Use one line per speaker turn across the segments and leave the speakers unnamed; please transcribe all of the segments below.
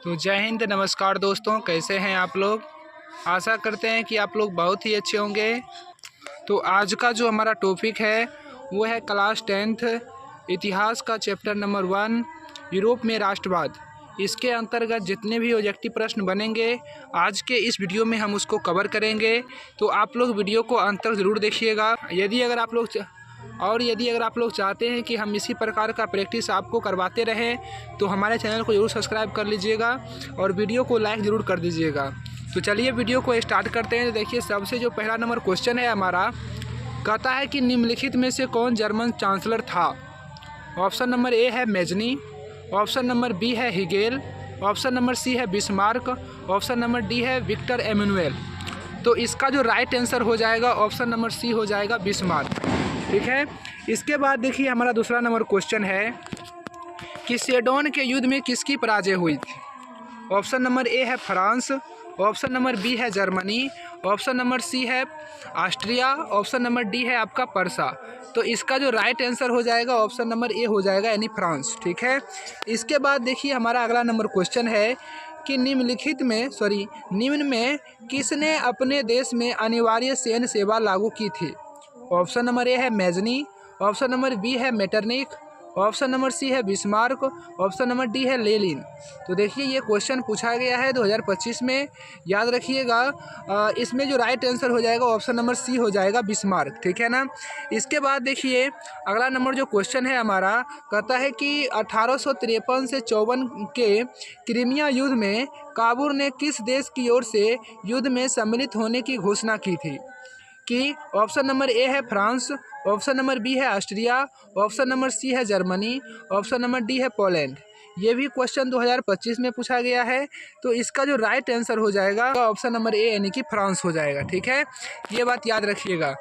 तो जय हिंद, नमस्कार दोस्तों, कैसे हैं आप लोग। आशा करते हैं कि आप लोग बहुत ही अच्छे होंगे। तो आज का जो हमारा टॉपिक है वो है क्लास 10th इतिहास का चैप्टर नंबर 1 यूरोप में राष्ट्रवाद। इसके अंतर्गत जितने भी ऑब्जेक्टिव प्रश्न बनेंगे आज के इस वीडियो में हम उसको कवर करेंगे। तो आप लोग वीडियो को अंत तक ज़रूर देखिएगा। यदि अगर आप लोग चाहते हैं कि हम इसी प्रकार का प्रैक्टिस आपको करवाते रहें तो हमारे चैनल को ज़रूर सब्सक्राइब कर लीजिएगा और वीडियो को लाइक ज़रूर कर दीजिएगा। तो चलिए वीडियो को स्टार्ट करते हैं। तो देखिए, सबसे जो पहला नंबर क्वेश्चन है हमारा, कहता है कि निम्नलिखित में से कौन जर्मन चांसलर था। ऑप्शन नंबर ए है मेजनी, ऑप्शन नंबर बी है हिगेल, ऑप्शन नंबर सी है बिस्मार्क, ऑप्शन नंबर डी है विक्टर एमेनुएल। तो इसका जो राइट आंसर हो जाएगा ऑप्शन नंबर सी हो जाएगा बिस्मार्क। ठीक है। इसके बाद देखिए हमारा दूसरा नंबर क्वेश्चन है कि सेडोन के युद्ध में किसकी पराजय हुई थी। ऑप्शन नंबर ए है फ्रांस, ऑप्शन नंबर बी है जर्मनी, ऑप्शन नंबर सी है ऑस्ट्रिया, ऑप्शन नंबर डी है आपका पर्सा। तो इसका जो राइट आंसर हो जाएगा ऑप्शन नंबर ए हो जाएगा, यानी फ्रांस। ठीक है। इसके बाद देखिए हमारा अगला नंबर क्वेश्चन है कि निम्न में किसने अपने देश में अनिवार्य सैन्य सेवा लागू की थी। ऑप्शन नंबर ए है मेजनी, ऑप्शन नंबर बी है मेटरनिख, ऑप्शन नंबर सी है बिस्मार्क, ऑप्शन नंबर डी है लेनिन। तो देखिए ये क्वेश्चन पूछा गया है 2025 में, याद रखिएगा। इसमें जो राइट आंसर हो जाएगा ऑप्शन नंबर सी हो जाएगा बिस्मार्क। ठीक है ना। इसके बाद देखिए अगला नंबर जो क्वेश्चन है हमारा, कहता है कि 1853 से 54 के क्रीमिया युद्ध में काबुल ने किस देश की ओर से युद्ध में सम्मिलित होने की घोषणा की थी। कि ऑप्शन नंबर ए है फ्रांस, ऑप्शन नंबर बी है ऑस्ट्रिया, ऑप्शन नंबर सी है जर्मनी, ऑप्शन नंबर डी है पोलैंड। ये भी क्वेश्चन 2025 में पूछा गया है। तो इसका जो राइट आंसर हो जाएगा ऑप्शन नंबर ए यानी कि फ्रांस हो जाएगा। ठीक है, ये बात याद रखिएगा।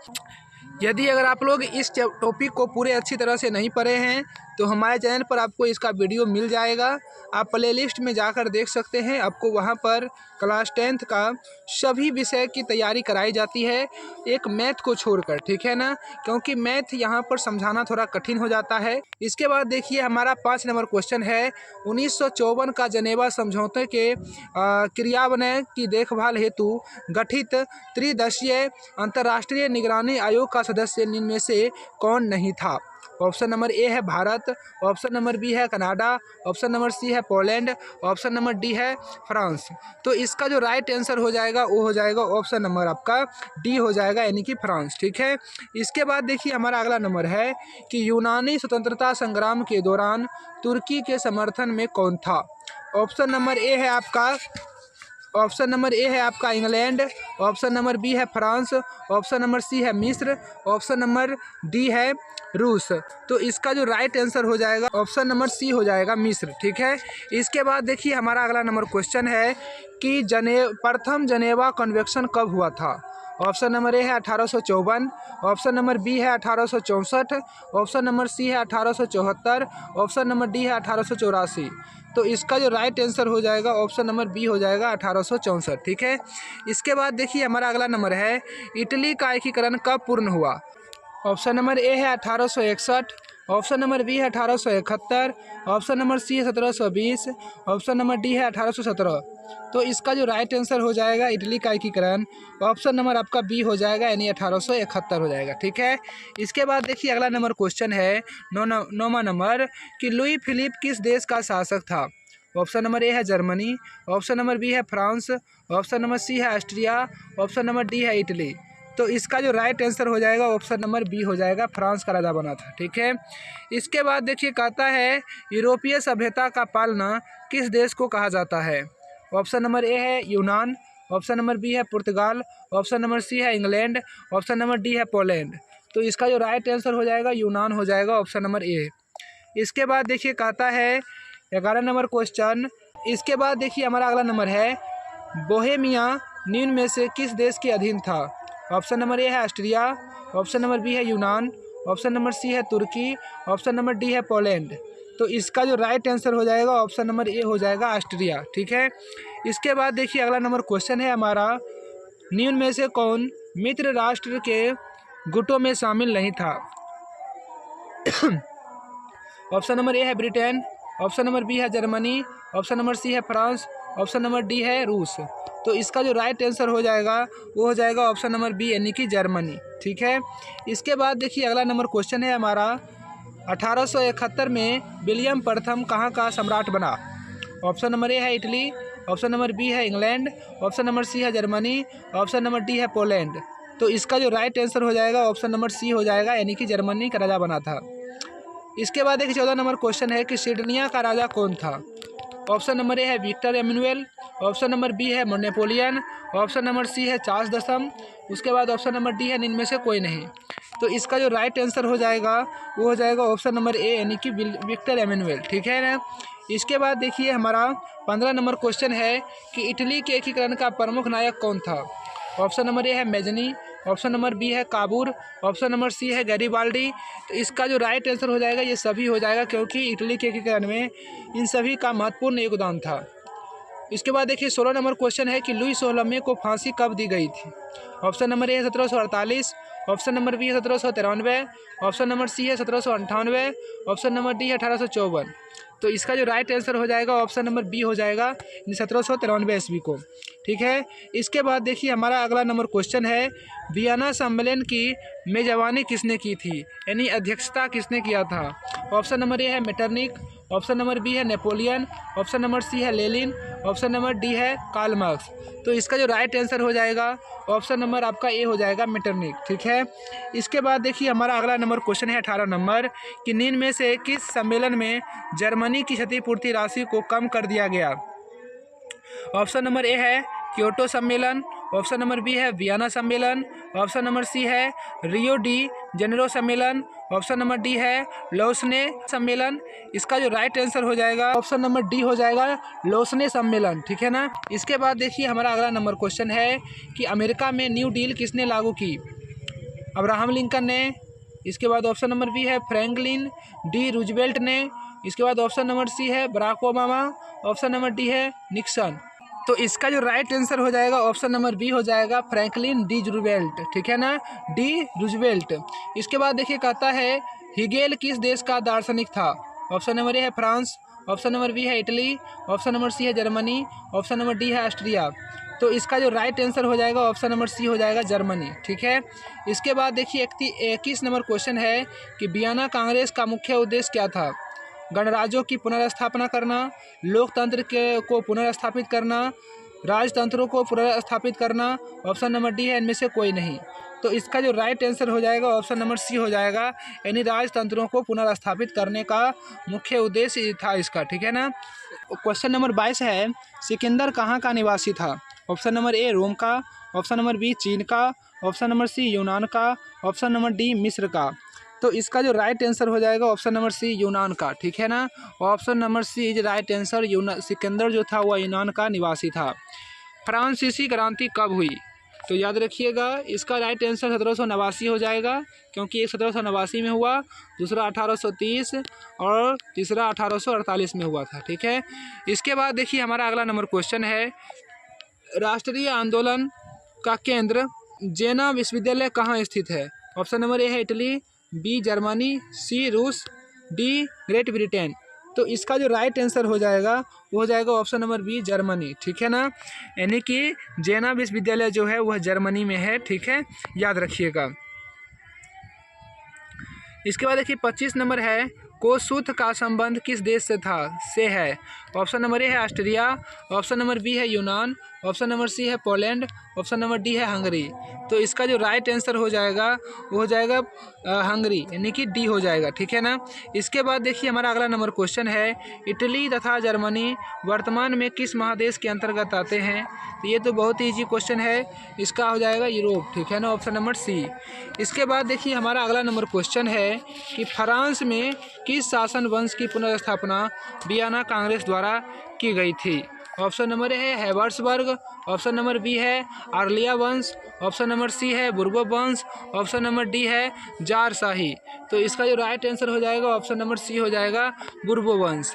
यदि अगर आप लोग इस टॉपिक को पूरे अच्छी तरह से नहीं पढ़े हैं तो हमारे चैनल पर आपको इसका वीडियो मिल जाएगा। आप प्लेलिस्ट में जाकर देख सकते हैं। आपको वहां पर क्लास 10th का सभी विषय की तैयारी कराई जाती है, एक मैथ को छोड़कर। ठीक है ना, क्योंकि मैथ यहां पर समझाना थोड़ा कठिन हो जाता है। इसके बाद देखिए हमारा 5 नंबर क्वेश्चन है, 1954 का जनेवा समझौते के क्रियान्वयन की देखभाल हेतु गठित त्रिदशीय अंतर्राष्ट्रीय निगरानी आयोग का सदस्य निम्न में से कौन नहीं था। ऑप्शन नंबर ए है भारत, ऑप्शन नंबर बी है कनाडा, ऑप्शन नंबर सी है पोलैंड, ऑप्शन नंबर डी है फ्रांस। तो इसका जो राइट आंसर हो जाएगा वो हो जाएगा ऑप्शन नंबर आपका डी हो जाएगा, यानी कि फ्रांस। ठीक है। इसके बाद देखिए हमारा अगला नंबर है कि यूनानी स्वतंत्रता संग्राम के दौरान तुर्की के समर्थन में कौन था। ऑप्शन नंबर ए है आपका इंग्लैंड, ऑप्शन नंबर बी है फ्रांस, ऑप्शन नंबर सी है मिस्र, ऑप्शन नंबर डी है रूस। तो इसका जो राइट आंसर हो जाएगा ऑप्शन नंबर सी हो जाएगा, मिस्र। ठीक है। इसके बाद देखिए हमारा अगला नंबर क्वेश्चन है कि प्रथम जनेवा कन्वेंशन कब हुआ था। ऑप्शन नंबर ए है 1854, ऑप्शन नंबर बी है 1864, ऑप्शन नंबर सी है 1874, ऑप्शन नंबर डी है 1884। तो इसका जो राइट आंसर हो जाएगा ऑप्शन नंबर बी हो जाएगा 1864। ठीक है। इसके बाद देखिए हमारा अगला नंबर है, इटली का एकीकरण कब पूर्ण हुआ। ऑप्शन नंबर ए है 1861, ऑप्शन नंबर बी है 1871, ऑप्शन नंबर सी है 1720, ऑप्शन नंबर डी है 1817। तो इसका जो राइट आंसर हो जाएगा इटली का एकीकरण ऑप्शन नंबर आपका बी हो जाएगा, यानी 1871 हो जाएगा। ठीक है। इसके बाद देखिए अगला नंबर क्वेश्चन है 9वां नंबर कि लुई फिलिप किस देश का शासक था। ऑप्शन नंबर ए है जर्मनी, ऑप्शन नंबर बी है फ्रांस, ऑप्शन नंबर सी है ऑस्ट्रिया, ऑप्शन नंबर डी है इटली। तो इसका जो राइट आंसर हो जाएगा ऑप्शन नंबर बी हो जाएगा, फ्रांस का राजा बना था। ठीक है। इसके बाद देखिए कहता है यूरोपीय सभ्यता का पालना किस देश को कहा जाता है। ऑप्शन नंबर ए है यूनान, ऑप्शन नंबर बी है पुर्तगाल, ऑप्शन नंबर सी है इंग्लैंड, ऑप्शन नंबर डी है पोलैंड। तो इसका जो राइट आंसर हो जाएगा यूनान हो जाएगा, ऑप्शन नंबर ए। इसके बाद देखिए कहता है 11 नंबर क्वेश्चन। इसके बाद देखिए हमारा अगला नंबर है, बोहेमिया निम्न में से किस देश के अधीन था। ऑप्शन नंबर ए है ऑस्ट्रिया, ऑप्शन नंबर बी है यूनान, ऑप्शन नंबर सी है तुर्की, ऑप्शन नंबर डी है पोलैंड। तो इसका जो राइट आंसर हो जाएगा ऑप्शन नंबर ए हो जाएगा, ऑस्ट्रिया। ठीक है। इसके बाद देखिए अगला नंबर क्वेश्चन है हमारा, निम्न में से कौन मित्र राष्ट्र के गुटों में शामिल नहीं था। ऑप्शन नंबर ए है ब्रिटेन, ऑप्शन नंबर बी है जर्मनी, ऑप्शन नंबर सी है फ्रांस, ऑप्शन नंबर डी है रूस। तो इसका जो राइट आंसर हो जाएगा वो हो जाएगा ऑप्शन नंबर बी यानी कि जर्मनी। ठीक है, इसके बाद देखिए अगला नंबर क्वेश्चन है हमारा 1871 में विलियम प्रथम कहाँ का सम्राट बना। ऑप्शन नंबर ए है इटली, ऑप्शन नंबर बी है इंग्लैंड, ऑप्शन नंबर सी है जर्मनी, ऑप्शन नंबर डी है पोलैंड। तो इसका जो राइट आंसर हो जाएगा ऑप्शन नंबर सी हो जाएगा यानी कि जर्मनी का राजा बना था। इसके बाद एक 14 नंबर क्वेश्चन है कि सिडनिया का राजा कौन था। ऑप्शन नंबर ए है Victor Emmanuel, option number B है नेपोलियन, ऑप्शन नंबर सी है चार्ल्स दशम, उसके बाद ऑप्शन नंबर डी है इनमें से कोई नहीं। तो इसका जो राइट आंसर हो जाएगा वो हो जाएगा ऑप्शन नंबर ए यानी कि विक्टर एमैनुअल। ठीक है ना। इसके बाद देखिए हमारा 15 नंबर क्वेश्चन है कि इटली के एकीकरण का प्रमुख नायक कौन था। ऑप्शन नंबर ए है मेजनी, ऑप्शन नंबर बी है काबूर, ऑप्शन नंबर सी है गैरीबाल्डी। तो इसका जो राइट आंसर हो जाएगा ये सभी हो जाएगा क्योंकि इटली के एकीकरण में इन सभी का महत्वपूर्ण योगदान था। इसके बाद देखिए 16 नंबर क्वेश्चन है कि लुई 16वें को फांसी कब दी गई थी। ऑप्शन नंबर ए है 1748, ऑप्शन नंबर बी है 1793, ऑप्शन नंबर सी है 1798, ऑप्शन नंबर डी है 1854। तो इसका जो राइट आंसर हो जाएगा ऑप्शन नंबर बी हो जाएगा 1793 ईस्वी को। ठीक है, इसके बाद देखिए हमारा अगला नंबर क्वेश्चन है वियना सम्मेलन की मेजबानी किसने की थी, यानी अध्यक्षता किसने किया था। ऑप्शन नंबर ए है मेटरनिक, ऑप्शन नंबर बी है नेपोलियन, ऑप्शन नंबर सी है लेनिन, ऑप्शन नंबर डी है कार्ल मार्क्स। तो इसका जो राइट आंसर हो जाएगा ऑप्शन नंबर आपका ए हो जाएगा मेटरनिक। ठीक है, इसके बाद देखिए हमारा अगला नंबर क्वेश्चन है 18 नंबर कि निम्न में से किस सम्मेलन में जर्मनी की क्षतिपूर्ति राशि को कम कर दिया गया। ऑप्शन नंबर ए है क्योटो सम्मेलन, ऑप्शन नंबर बी है वियना सम्मेलन, ऑप्शन नंबर सी है रियो डी जेनेरो सम्मेलन, ऑप्शन नंबर डी है लौसने सम्मेलन। इसका जो राइट आंसर हो जाएगा ऑप्शन नंबर डी हो जाएगा लौसने सम्मेलन। ठीक है ना। इसके बाद देखिए हमारा अगला नंबर क्वेश्चन है कि अमेरिका में न्यू डील किसने लागू की। अब्राहम लिंकन ने, इसके बाद ऑप्शन नंबर बी है फ्रैंकलिन डी रूजवेल्ट ने, इसके बाद ऑप्शन नंबर सी है Barack Obama, option number D है निक्सन। तो इसका जो राइट आंसर हो जाएगा ऑप्शन नंबर बी हो जाएगा फ्रैंकलिन डी रूजवेल्ट। ठीक है ना, डी रूजवेल्ट। इसके बाद देखिए कहता है हिगेल किस देश का दार्शनिक था। ऑप्शन नंबर ए है फ्रांस, ऑप्शन नंबर बी है इटली, ऑप्शन नंबर सी है जर्मनी, ऑप्शन नंबर डी है ऑस्ट्रिया। तो इसका जो राइट आंसर हो जाएगा ऑप्शन नंबर सी हो जाएगा जर्मनी। ठीक है, इसके बाद देखिए 21 नंबर क्वेश्चन है कि वियना कांग्रेस का मुख्य उद्देश्य क्या था। गणराज्यों की पुनर्स्थापना करना, लोकतंत्र को पुनर्स्थापित करना, राजतंत्रों को पुनर्स्थापित करना, ऑप्शन नंबर डी है इनमें से कोई नहीं। तो इसका जो राइट आंसर हो जाएगा ऑप्शन नंबर सी हो जाएगा यानी राजतंत्रों को पुनर्स्थापित करने का मुख्य उद्देश्य था इसका। ठीक है ना। क्वेश्चन नंबर 22 है सिकंदर कहाँ का निवासी था। ऑप्शन नंबर ए रोम का, ऑप्शन नंबर बी चीन का, ऑप्शन नंबर सी यूनान का, ऑप्शन नंबर डी मिस्र का। तो इसका जो राइट आंसर हो जाएगा ऑप्शन नंबर सी यूनान का। ठीक है ना, option number C is right answer. Sikandar जो था वह यूनान का निवासी था। फ्रांसीसी क्रांति कब हुई, तो याद रखिएगा इसका राइट आंसर 1789 हो जाएगा क्योंकि एक 1789 में हुआ, दूसरा 1830 और तीसरा 1848 में हुआ था। ठीक है, इसके बाद देखिए हमारा अगला नंबर क्वेश्चन है राष्ट्रीय आंदोलन का केंद्र जेना विश्वविद्यालय कहाँ स्थित है। ऑप्शन नंबर ए है इटली, बी जर्मनी, सी रूस, डी ग्रेट ब्रिटेन। तो इसका जो राइट आंसर हो जाएगा वो हो जाएगा ऑप्शन नंबर बी जर्मनी। ठीक है ना, यानी कि जेना विश्वविद्यालय जो है वह जर्मनी में है। ठीक है, याद रखिएगा। इसके बाद देखिए 25 नंबर है कोसूथ का संबंध किस देश से है। ऑप्शन नंबर ए है ऑस्ट्रिया, ऑप्शन नंबर बी है यूनान, ऑप्शन नंबर सी है पोलैंड, ऑप्शन नंबर डी है हंगरी। तो इसका जो राइट आंसर हो जाएगा वो हो जाएगा हंगरी यानी कि डी हो जाएगा। ठीक है ना। इसके बाद देखिए हमारा अगला नंबर क्वेश्चन है इटली तथा जर्मनी वर्तमान में किस महादेश के अंतर्गत आते हैं। तो ये तो बहुत ही ईजी क्वेश्चन है, इसका हो जाएगा यूरोप। ठीक है ना, ऑप्शन नंबर सी। इसके बाद देखिए हमारा अगला नंबर क्वेश्चन है कि फ्रांस में किस शासन वंश की पुनर्स्थापना वियना कांग्रेस द्वारा की गई थी। ऑप्शन नंबर ए है हैबर्सबर्ग, ऑप्शन नंबर बी है आर्लिया वंश, ऑप्शन नंबर सी है बुर्गो वंश, ऑप्शन नंबर डी है जार शाही। तो इसका जो राइट आंसर हो जाएगा ऑप्शन नंबर सी हो जाएगा बुर्गो वंश।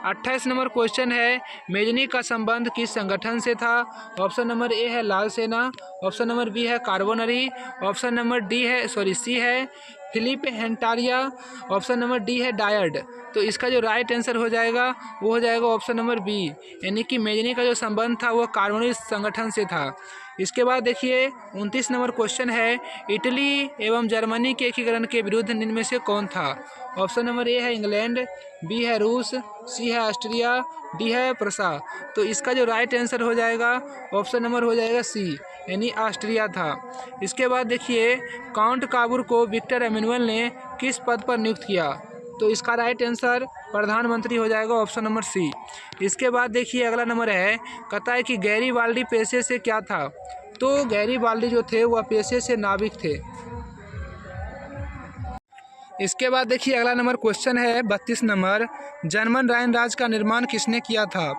28 नंबर क्वेश्चन है मेजनी का संबंध किस संगठन से था। ऑप्शन नंबर ए है लाल सेना, ऑप्शन नंबर बी है कार्बोनरी, ऑप्शन नंबर सी है फिलिप हेंटारिया, ऑप्शन नंबर डी है डायड। तो इसका जो राइट आंसर हो जाएगा वो हो जाएगा ऑप्शन नंबर बी, यानी कि मैंगनीज का जो संबंध था वो कार्बोनिल संगठन से था। इसके बाद देखिए 29 नंबर क्वेश्चन है, इटली एवं जर्मनी के एकीकरण के विरुद्ध निम्न में से कौन था? ऑप्शन नंबर ए है इंग्लैंड, बी है रूस, सी है ऑस्ट्रिया, डी है प्रसा। तो इसका जो राइट आंसर हो जाएगा ऑप्शन नंबर हो जाएगा सी, यानी ऑस्ट्रिया था। इसके बाद देखिए काउंट काबूर को विक्टर एमेनुअल ने किस पद पर नियुक्त किया? तो इसका राइट आंसर प्रधानमंत्री हो जाएगा, ऑप्शन नंबर सी। इसके बाद देखिए अगला नंबर है, कहता है कि गैरीबाल्डी पेशे से क्या था? तो गैरीबाल्डी जो थे वह पेशे से नाविक थे। इसके बाद देखिए अगला नंबर क्वेश्चन है 32 नंबर, जर्मन राइन राज्य का निर्माण किसने किया था?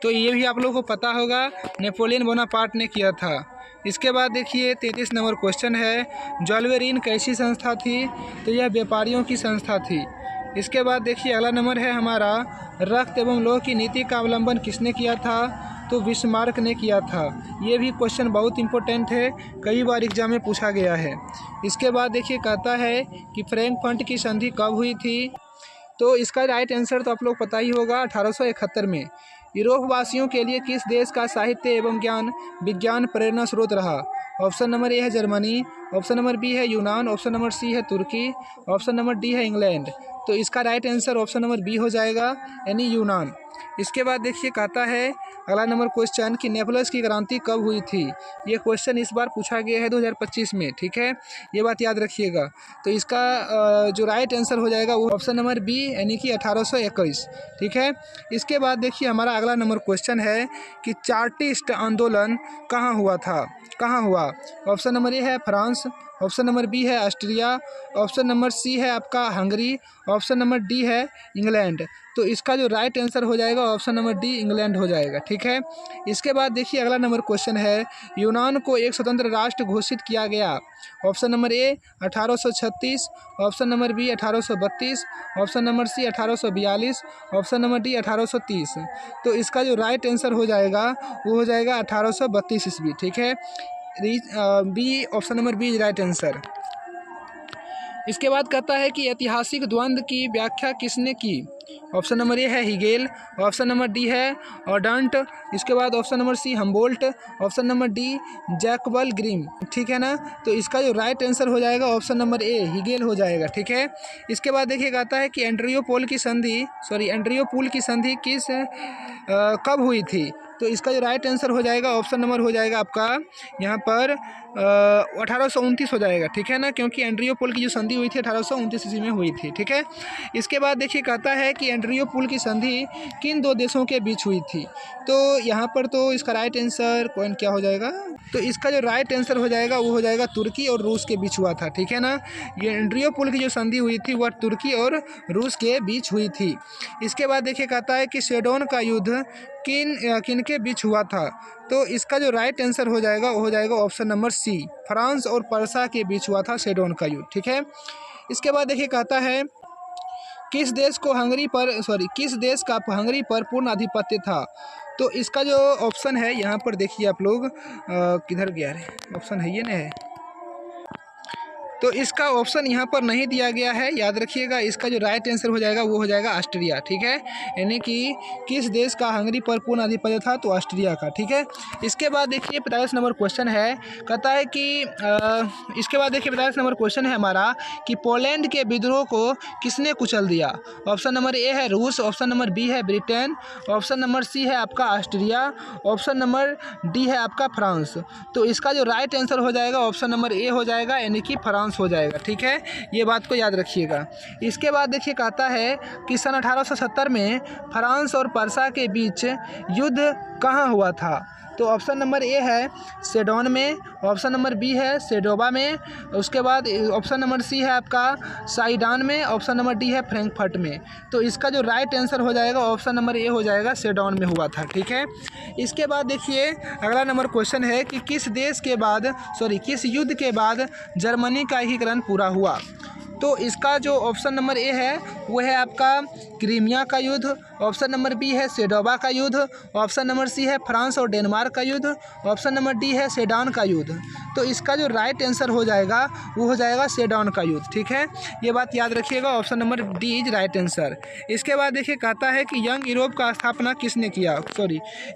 तो ये भी आप लोगों को पता होगा, नेपोलियन बोनापार्ट ने किया था। इसके बाद देखिए 33 नंबर क्वेश्चन है, ज्वेलवेरिन कैसी संस्था थी? तो यह व्यापारियों की संस्था थी। इसके बाद देखिए अगला नंबर है हमारा, रक्त एवं लोह की नीति का अवलंबन किसने किया था? तो बिस्मार्क ने किया था। ये भी क्वेश्चन बहुत इंपॉर्टेंट है, कई बार एग्जाम में पूछा गया है। इसके बाद देखिए कहता है कि फ्रैंकफर्ट की संधि कब हुई थी? तो इसका राइट आंसर तो आप लोग पता ही होगा, 1871 में। यूरोप वासियों के लिए किस देश का साहित्य एवं विज्ञान प्रेरणा स्रोत रहा? ऑप्शन नंबर ए है जर्मनी, ऑप्शन नंबर बी है यूनान, ऑप्शन नंबर सी है तुर्की, ऑप्शन नंबर डी है इंग्लैंड। तो इसका right answer option number B हो जाएगा, यानी यूनान। इसके बाद देखिए कहता है अगला नंबर क्वेश्चन कि नेपोलियन की क्रांति कब हुई थी? ये क्वेश्चन इस बार पूछा गया है 2025 में, ठीक है, ये बात याद रखिएगा। तो इसका जो राइट आंसर हो जाएगा वो ऑप्शन नंबर बी, यानी कि 1821, ठीक है। इसके बाद देखिए हमारा अगला नंबर क्वेश्चन है कि चार्टिस्ट आंदोलन कहाँ हुआ था? कहाँ हुआ? ऑप्शन नंबर ए है फ्रांस, ऑप्शन नंबर बी है ऑस्ट्रिया, ऑप्शन नंबर सी है आपका हंगरी, ऑप्शन नंबर डी है इंग्लैंड। तो इसका जो राइट आंसर हो जाएगा ऑप्शन नंबर डी, इंग्लैंड हो जाएगा, ठीक है। इसके बाद देखिए अगला नंबर क्वेश्चन है, यूनान को एक स्वतंत्र राष्ट्र घोषित किया गया? Option number A 1836, option number B 1832, option number C 1842, option number D 1830। तो इसका जो राइट आंसर हो जाएगा वो हो जाएगा 1832 ईस्वी, ठीक है। B, option number B is right answer. इसके बाद कहता है कि ऐतिहासिक द्वंद्व की व्याख्या किसने की? ऑप्शन नंबर ए है हिगेल, ऑप्शन नंबर डी है ऑडंट, इसके बाद option number C Humboldt, option number D Jacob Grimm, ठीक है ना। तो इसका जो राइट आंसर हो जाएगा ऑप्शन नंबर ए, हिगेल हो जाएगा, ठीक है। इसके बाद देखिए कहता है कि एंड्रियोपोल की संधि किस कब हुई थी? तो इसका जो राइट आंसर हो जाएगा ऑप्शन नंबर हो जाएगा आपका यहाँ पर 1829 हो जाएगा, ठीक है ना, क्योंकि एंड्रियोपोल की जो संधि हुई थी 1829 ईस्वी में हुई थी, ठीक है। इसके बाद देखिए कहता है कि एंड्रियोपोल की संधि किन दो देशों के बीच हुई थी? तो यहाँ पर तो इसका राइट आंसर कौन क्या हो जाएगा? तो इसका जो राइट आंसर हो जाएगा वो हो जाएगा तुर्की और रूस के बीच हुआ था, ठीक है ना। ये एंड्रियोपोल की जो संधि हुई थी वह तुर्की और रूस के बीच हुई थी। इसके बाद देखिए कहता है कि सेडोन का युद्ध किन के बीच हुआ था? तो इसका जो राइट आंसर हो जाएगा वो हो जाएगा ऑप्शन नंबर सी, फ्रांस और पर्सा के बीच हुआ था सेडोन का युद्ध, ठीक है। इसके बाद देखिए कहता है किस देश का हंगरी पर पूर्ण आधिपत्य था? तो इसका जो ऑप्शन है यहाँ पर देखिए आप लोग, किधर गया रे ऑप्शन, है ये ना है, तो इसका ऑप्शन यहाँ पर नहीं दिया गया है, याद रखिएगा। इसका जो राइट आंसर हो जाएगा वो हो जाएगा ऑस्ट्रिया, ठीक है, यानी कि किस देश का हंगरी पर पूर्ण आधिपत्य था? तो ऑस्ट्रिया का, ठीक है। इसके बाद देखिए 45 नंबर क्वेश्चन है, कहता है कि इसके बाद देखिए 45 नंबर क्वेश्चन है हमारा कि पोलैंड के विद्रोह को किसने कुचल दिया? ऑप्शन नंबर ए है रूस, ऑप्शन नंबर बी है ब्रिटेन, ऑप्शन नंबर सी है आपका ऑस्ट्रिया, ऑप्शन नंबर डी है आपका फ्रांस। तो इसका जो राइट आंसर हो जाएगा ऑप्शन नंबर ए हो जाएगा, यानी कि फ्रांस हो जाएगा, ठीक है, ये बात को याद रखिएगा। इसके बाद देखिए कहता है कि सन 1870 में फ्रांस और पर्सा के बीच युद्ध कहाँ हुआ था? तो ऑप्शन नंबर ए है सेडोन में, ऑप्शन नंबर बी है सेडोबा में, उसके बाद ऑप्शन नंबर सी है आपका साइडान में, ऑप्शन नंबर डी है फ्रैंकफर्ट में। तो इसका जो राइट आंसर हो जाएगा ऑप्शन नंबर ए हो जाएगा, सेडोन में हुआ था, ठीक है। इसके बाद देखिए अगला नंबर क्वेश्चन है कि किस युद्ध के बाद जर्मनी का एकीकरण पूरा हुआ? तो इसका जो ऑप्शन नंबर ए है वो है आपका क्रीमिया का युद्ध, ऑप्शन नंबर बी है सेडोवा का युद्ध, ऑप्शन नंबर सी है फ्रांस और डेनमार्क का युद्ध, ऑप्शन नंबर डी है सेडान का युद्ध। तो इसका जो राइट आंसर हो जाएगा वो हो जाएगा सेडान का युद्ध। ठीक है, ये बात याद रखिएगा, option number D is right answer. इसके बाद देखिए कहता है कि यंग यूरोप का स्थापना किसने किया,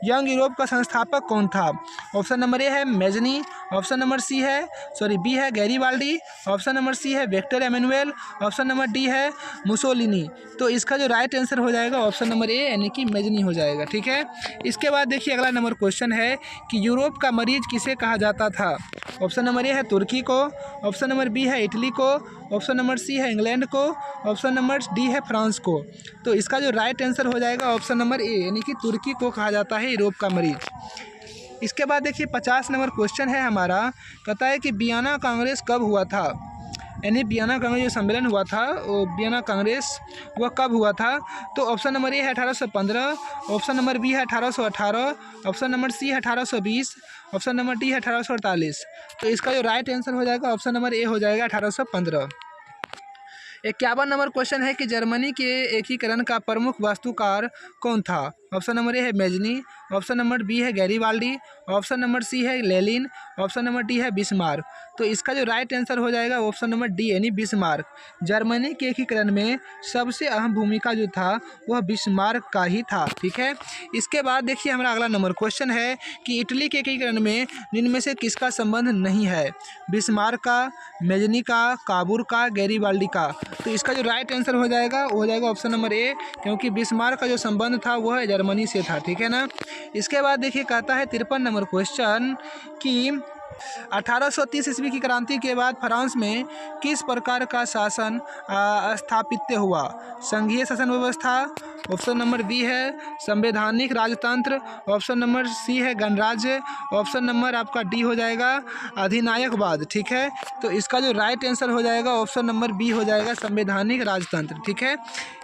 यंग यूरोप का संस्थापक कौन था। ऑप्शन नंबर ए है मेजनी, ऑप्शन नंबर सी है बी है गैरीबाल्डी, ऑप्शन नंबर सी है Victor Emmanuel, option number D है मुसोलिनी। तो इसका जो राइट आंसर हो जाएगा ऑप्शन नंबर ए यानी कि मेजनी हो जाएगा। ठीक है, इसके बाद देखिए अगला नंबर क्वेश्चन है कि यूरोप का मरीज किसे कहा जाता था। ऑप्शन नंबर ए है तुर्की को, ऑप्शन नंबर बी है इटली को, ऑप्शन नंबर सी है इंग्लैंड को, ऑप्शन नंबर डी है फ्रांस को। तो इसका जो राइट आंसर हो जाएगा ऑप्शन नंबर ए यानी कि तुर्की को कहा जाता है यूरोप का मरीज। इसके बाद देखिए 50 नंबर क्वेश्चन है हमारा, कहता है कि वियना कांग्रेस कब हुआ था, यानी वियना कांग्रेस जो सम्मेलन हुआ था वो वियना कांग्रेस वह कब हुआ था। तो ऑप्शन नंबर ए है 1815, ऑप्शन नंबर बी है 1818, ऑप्शन नंबर सी है 1820, ऑप्शन नंबर डी है 1848। तो इसका जो राइट आंसर हो जाएगा ऑप्शन नंबर ए हो जाएगा 1815। 51 नंबर क्वेश्चन है कि जर्मनी के एकीकरण का प्रमुख वास्तुकार कौन था। ऑप्शन नंबर ए है मेजनी, ऑप्शन नंबर बी है गैरीबाल्डी, ऑप्शन नंबर सी है लेनिन, ऑप्शन नंबर डी है बिस्मार्क। तो इसका जो राइट आंसर हो जाएगा ऑप्शन नंबर डी यानी बिस्मार्क। जर्मनी के एकीकरण में सबसे अहम भूमिका जो था वह बिस्मार्क का ही था। ठीक है, इसके बाद देखिए हमारा अगला नंबर क्वेश्चन है कि इटली के एकीकरण में इनमें से किसका संबंध नहीं है, बिस्मार्क का, मेजनी का, काबूर का, गैरीबाल्डी का। तो इसका जो राइट आंसर हो जाएगा वो हो जाएगा ऑप्शन नंबर ए, क्योंकि बिस्मार्क का जो संबंध था वह जर्मनी से था। ठीक है ना। इसके बाद देखिए कहता है 53 नंबर क्वेश्चन कि 1830 ईस्वी की क्रांति के बाद फ्रांस में किस प्रकार का शासन स्थापित हुआ। संघीय शासन व्यवस्था, ऑप्शन नंबर बी है संवैधानिक राजतंत्र, ऑप्शन नंबर सी है गणराज्य, ऑप्शन नंबर आपका डी हो जाएगा अधिनायकवाद। ठीक है, तो इसका जो राइट आंसर हो जाएगा ऑप्शन नंबर बी हो जाएगा संवैधानिक राजतंत्र। ठीक है,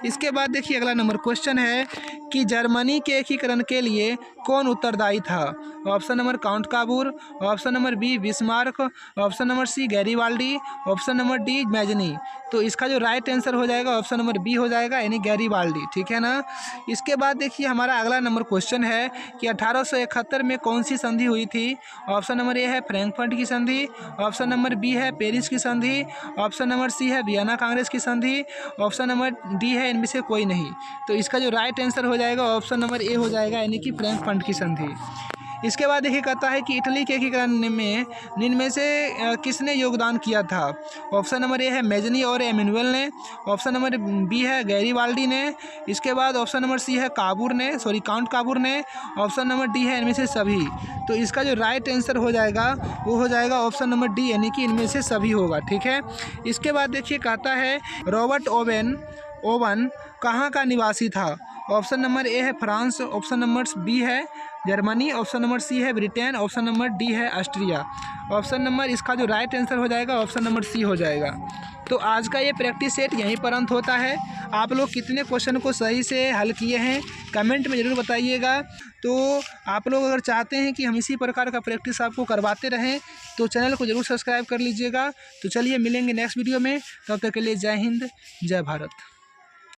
इसके बाद देखिए अगला नंबर क्वेश्चन है कि जर्मनी के एकीकरण के लिए कौन उत्तरदायी था। Option number count Cavour, option number B Bismarck, option number C Garibaldi, option number D Mazzini. तो इसका जो राइट आंसर हो जाएगा ऑप्शन नंबर बी हो जाएगा यानी गैरीबाल्डी। ठीक है ना। इसके बाद देखिए हमारा अगला नंबर क्वेश्चन है कि 1871 में कौन सी संधि हुई थी। ऑप्शन नंबर ए है फ्रैंकफर्ट की संधि, ऑप्शन नंबर बी है पेरिस की संधि, ऑप्शन नंबर सी है वियना कांग्रेस की संधि, ऑप्शन नंबर डी है इनमें से कोई नहीं। तो इसका जो राइट आंसर हो जाएगा ऑप्शन नंबर ए हो जाएगा यानी कि फ्रैंकफर्ट की संधि। इसके बाद देखिए कहता है कि इटली के एकीकरण में इनमें से किसने योगदान किया था। ऑप्शन नंबर ए है मेजनी और एमेनुएल ने, ऑप्शन नंबर बी है गैरीबाल्डी ने, इसके बाद ऑप्शन नंबर सी है काउंट काबूर ने, ऑप्शन नंबर डी है इनमें से सभी। तो इसका जो राइट आंसर हो जाएगा वो हो जाएगा ऑप्शन नंबर डी यानी कि इनमें से सभी होगा। ठीक है, इसके बाद देखिए कहता है रॉबर्ट ओवन कहाँ का निवासी था। ऑप्शन नंबर ए है फ्रांस, ऑप्शन नंबर बी है जर्मनी, ऑप्शन नंबर सी है ब्रिटेन, ऑप्शन नंबर डी है ऑस्ट्रिया। ऑप्शन नंबर इसका जो राइट आंसर हो जाएगा ऑप्शन नंबर सी हो जाएगा। तो आज का ये प्रैक्टिस सेट यहीं पर अंत होता है। आप लोग कितने क्वेश्चन को सही से हल किए हैं कमेंट में ज़रूर बताइएगा। तो आप लोग अगर चाहते हैं कि हम इसी प्रकार का प्रैक्टिस आपको करवाते रहें तो चैनल को ज़रूर सब्सक्राइब कर लीजिएगा। तो चलिए मिलेंगे नेक्स्ट वीडियो में, तब तक के लिए जय हिंद जय भारत।